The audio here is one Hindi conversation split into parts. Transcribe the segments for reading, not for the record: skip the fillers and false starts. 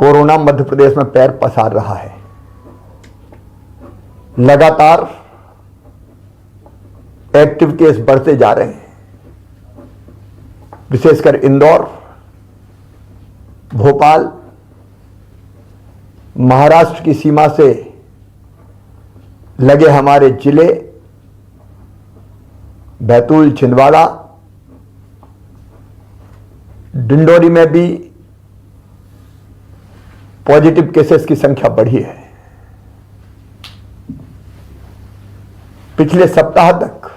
कोरोना मध्य प्रदेश में पैर पसार रहा है। लगातार एक्टिव केस बढ़ते जा रहे हैं, विशेषकर इंदौर, भोपाल, महाराष्ट्र की सीमा से लगे हमारे जिले बैतूल, छिंदवाड़ा, डिंडोरी में भी पॉजिटिव केसेस की संख्या बढ़ी है। पिछले सप्ताह तक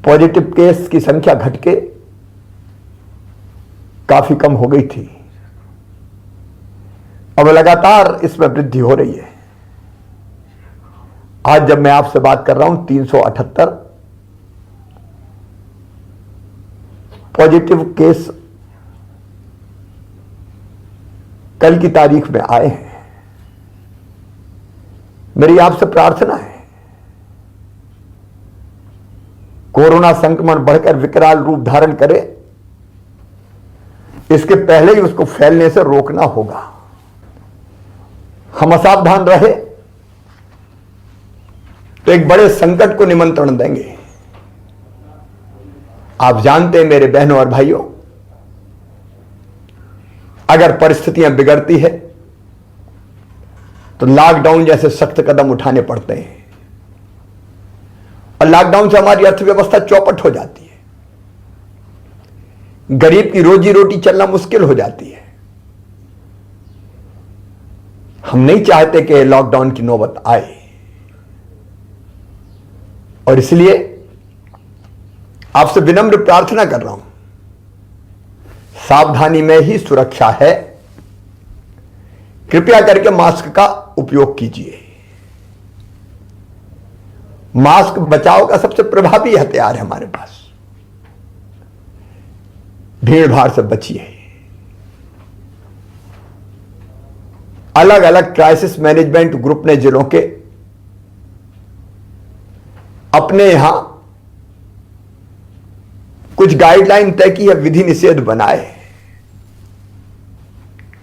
पॉजिटिव केस की संख्या घटके काफी कम हो गई थी। अब लगातार इसमें वृद्धि हो रही है। आज जब मैं आपसे बात कर रहा हूं 378 पॉजिटिव केस कल की तारीख में आए हैं। मेरी आपसे प्रार्थना है, कोरोना संक्रमण बढ़कर विकराल रूप धारण करे, इसके पहले ही उसको फैलने से रोकना होगा। हम असावधान रहे तो एक बड़े संकट को निमंत्रण देंगे। आप जानते हैं मेरे बहनों और भाइयों, अगर परिस्थितियां बिगड़ती है तो लॉकडाउन जैसे सख्त कदम उठाने पड़ते हैं और लॉकडाउन से हमारी अर्थव्यवस्था चौपट हो जाती है, गरीब की रोजी रोटी चलना मुश्किल हो जाती है। हम नहीं चाहते कि लॉकडाउन की नौबत आए और इसलिए आपसे विनम्र प्रार्थना कर रहा हूं, सावधानी में ही सुरक्षा है। कृपया करके मास्क का उपयोग कीजिए। मास्क बचाव का सबसे प्रभावी हथियार है हमारे पास। भीड़ भाड़ से बचिए। अलग अलग क्राइसिस मैनेजमेंट ग्रुप ने जिलों के अपने यहां कुछ गाइडलाइन तय की है, विधि निषेध बनाए।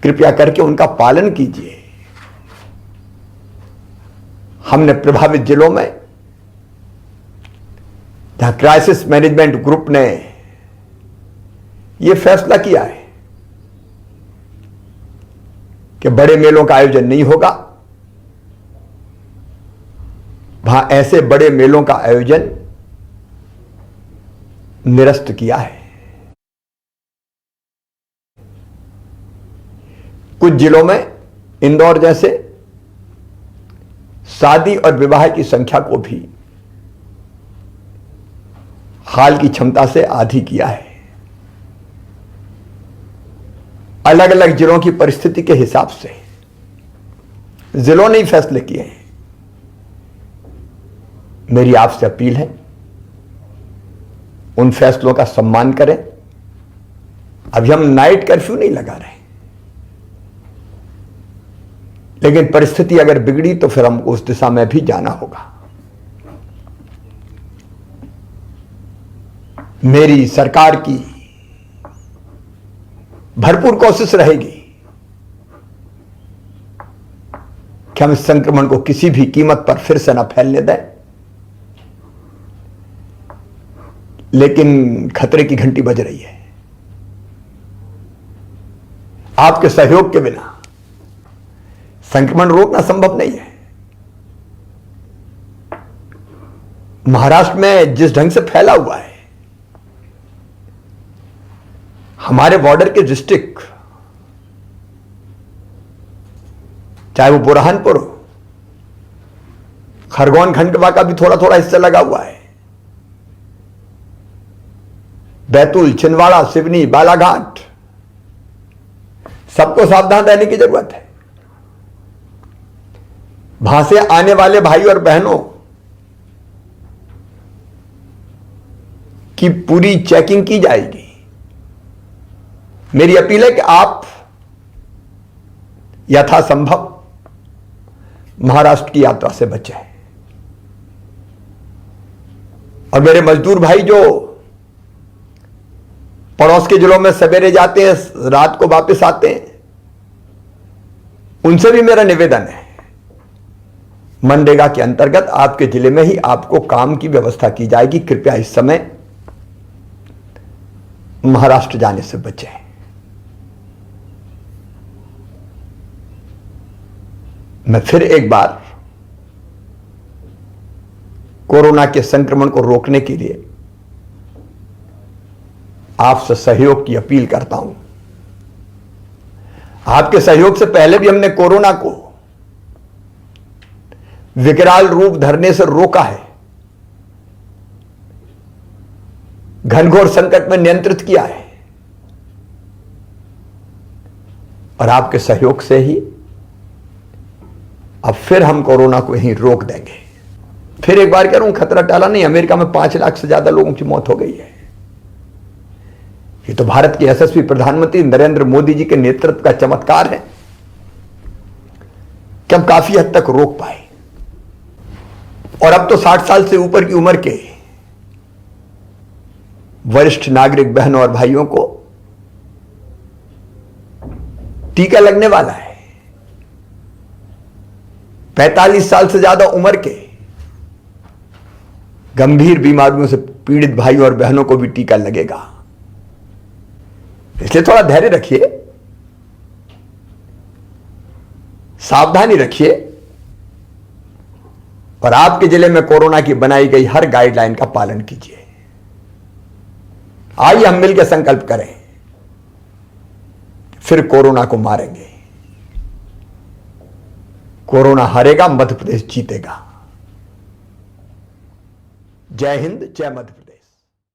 कृपया करके उनका पालन कीजिए। हमने प्रभावित जिलों में जहां क्राइसिस मैनेजमेंट ग्रुप ने यह फैसला किया है कि बड़े मेलों का आयोजन नहीं होगा, वहां ऐसे बड़े मेलों का आयोजन निरस्त किया है। कुछ जिलों में इंदौर जैसे शादी और विवाह की संख्या को भी हाल की क्षमता से आधी किया है। अलग अलग जिलों की परिस्थिति के हिसाब से जिलों ने ही फैसले किए हैं। मेरी आपसे अपील है, उन फैसलों का सम्मान करें। अभी हम नाइट कर्फ्यू नहीं लगा रहे, लेकिन परिस्थिति अगर बिगड़ी तो फिर हमको उस दिशा में भी जाना होगा। मेरी सरकार की भरपूर कोशिश रहेगी कि हम इस संक्रमण को किसी भी कीमत पर फिर से न फैलने दें, लेकिन खतरे की घंटी बज रही है। आपके सहयोग के बिना संक्रमण रोकना संभव नहीं है। महाराष्ट्र में जिस ढंग से फैला हुआ है, हमारे बॉर्डर के डिस्ट्रिक्ट, चाहे वो बुरहानपुर हो, खरगोन खंडवा का भी थोड़ा थोड़ा हिस्सा लगा हुआ है, बैतूल, छिंदवाड़ा, सिवनी, बालाघाट, सबको सावधान रहने की जरूरत है। वहां से आने वाले भाई और बहनों की पूरी चेकिंग की जाएगी। मेरी अपील है कि आप यथासंभव महाराष्ट्र की यात्रा से बचें। और मेरे मजदूर भाई जो पड़ोस के जिलों में सवेरे जाते हैं, रात को वापस आते हैं, उनसे भी मेरा निवेदन है, मनरेगा के अंतर्गत आपके जिले में ही आपको काम की व्यवस्था की जाएगी। कृपया इस समय महाराष्ट्र जाने से बचें। मैं फिर एक बार कोरोना के संक्रमण को रोकने के लिए आपसे सहयोग की अपील करता हूं। आपके सहयोग से पहले भी हमने कोरोना को विकराल रूप धरने से रोका है, घनघोर संकट में नियंत्रित किया है, और आपके सहयोग से ही अब फिर हम कोरोना को यहीं रोक देंगे। फिर एक बार कह रहा हूं, खतरा टाला नहीं। अमेरिका में 5 लाख से ज्यादा लोगों की मौत हो गई है। ये तो भारत के यशस्वी प्रधानमंत्री नरेंद्र मोदी जी के नेतृत्व का चमत्कार है कि हम काफी हद तक रोक पाए। और अब तो 60 साल से ऊपर की उम्र के वरिष्ठ नागरिक बहनों और भाइयों को टीका लगने वाला है। 45 साल से ज्यादा उम्र के गंभीर बीमारियों से पीड़ित भाइयों और बहनों को भी टीका लगेगा। इसलिए थोड़ा धैर्य रखिए, सावधानी रखिए, और आपके जिले में कोरोना की बनाई गई हर गाइडलाइन का पालन कीजिए। आइए हम मिलकर संकल्प करें, फिर कोरोना को मारेंगे। कोरोना हारेगा, मध्य प्रदेश जीतेगा। जय हिंद, जय मध्य प्रदेश।